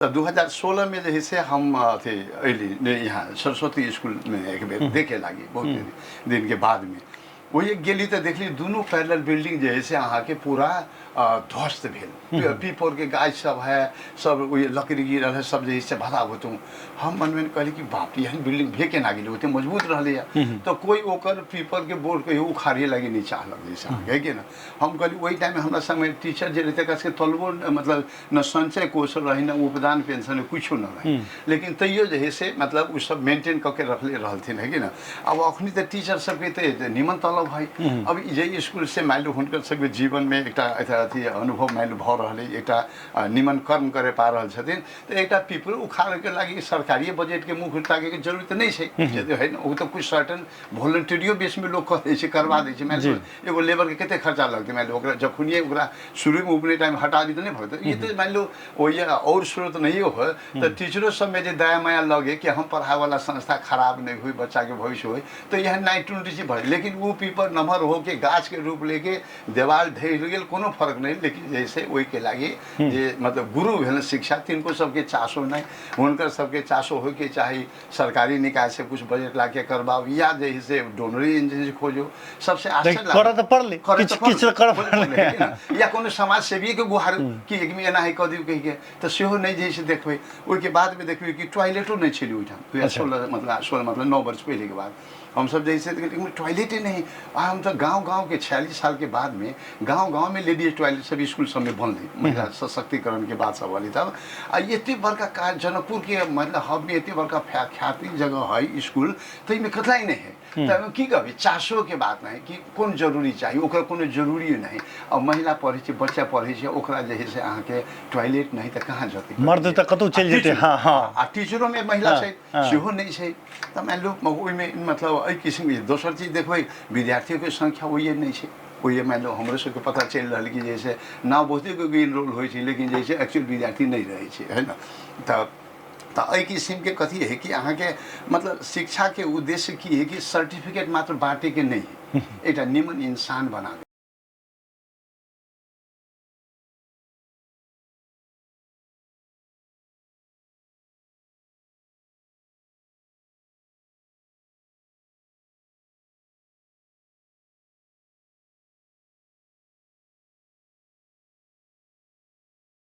तो 2016 में जो है से हम थे अली यहाँ सरस्वती स्कूल में एक बेर देखे लगी बहुत दिन के बाद में वो एक गेली तो देखली दोनों पैरेलल बिल्डिंग जो है से अहाँ के पूरा ध्वस्त भेल पीपर के गाछ सब है सब वो लकड़ी गिरल है सब जैसे भरा होतूँ हम मन में कहली कि बाप रे यहाँ बिल्डिंग भे केना गेल ओते मजबूत रहले तो कोई ओकर पीपर के बोर्ड के उखाड़े लगे नहीं चाहलक जैसे है कि ना हम कहली वही टाइम में हमारा समय टीचर जे रहते कसके तलबो मतलब न संचय कौशल रही न उपदान पेंशन कुछ न रही लेकिन तैयो जो है से मतलब उ सब मेंटेन करके रखले रहलथिन है कि ना अब अखनी तो टीचर सबके तो निमन तलब है अब जे स्कूल से मान लो हुनकर सबके जीवन में एक अथी अनुभव मान लो भ रहले एक निमन कर्म करे पा रहल छथिन तो एक पीपल उखाड़ के लागी सरकारी बजट के मुँह ताके के जरूरत नहीं है है ना वो तो कुछ सर्टन वॉलंटियरियो बेस में लोग कह दै करवा दै मान लो एगो लेबर के कते खर्चा लगते मान लो ओकरा जखनिए ओकरा शुरू में उपने टाइम हटा दी तो नहीं भरते ये तो मान लो वो और स्रोत नहीं हो तो टीचरों सब में जो दया माया लगे कि हम पढ़ाए वाला संस्था खराब नहीं हुई बच्चा के भविष्य हो तो यह 920 भर लेकिन वो पीपर नंबर हो के गाछ के रूप लेके देवाल ढेर गेल कोनो फर्क नहीं लेकिन जैसे वही के लागे जे मतलब गुरु भेल शिक्षा तिनको सबके चासो नहीं हुनकर सबके चासो हो के चाहे सरकारी निकाय से कुछ बजट ला के करवाओ या जैसे डोनरी एजेंसी खोजो सबसे आश्चर्य तो पढ़ ले किछ कर या कोनो समाज सेवी के गुहार कि एक में एना है कह दियो कहि के तो सेहो नहीं जैसे देखबै ओइ के बाद में देखबै कि टॉयलेटो नहीं छली ओइठाम 16 मतलब 9 वर्ष पहले के बाद हम सब जैसे टॉयलेट ही नहीं हम तो गांव के 46 साल के बाद में गांव में लेडीज टॉयलेट सब स्कूल सब में बनल महिला सशक्तिकरण के बाद सब वाली तब ये बड़का का जनकपुर के मतलब हब में ये बड़का ख्याति जगह है स्कूल तो इनमें कतला ही नहीं है तो की कभी चासो के बात नहीं कि कौन जरूरी चाहिए ओकरा कोनो जरूरी नहीं अब महिला पढ़े बच्चा पढ़े ओकरा जे है से अहाँ के टॉयलेट नहीं तो कहाँ जते मर्द तो कतौ चल जेते हाँ हाँ टीचरों में महिला से सेहो नहीं है तो मान लो ओइमे मतलब एहि किस्म के दोसर चीज देखबै विद्यार्थियों के संख्या वही नहीं है वो मान लो हमरो सबके पता चल रहा कि जैसे नाव बहुते कोई इनरोल हो लेकिन जैसे एक्चुअल विद्यार्थी नहीं रहे है ना तो एहि किस्म के कथी है कि अहाँ के मतलब शिक्षा के उद्देश्य की है कि सर्टिफिकेट मात्र बाँटे के नहीं है एक निमन इंसान बना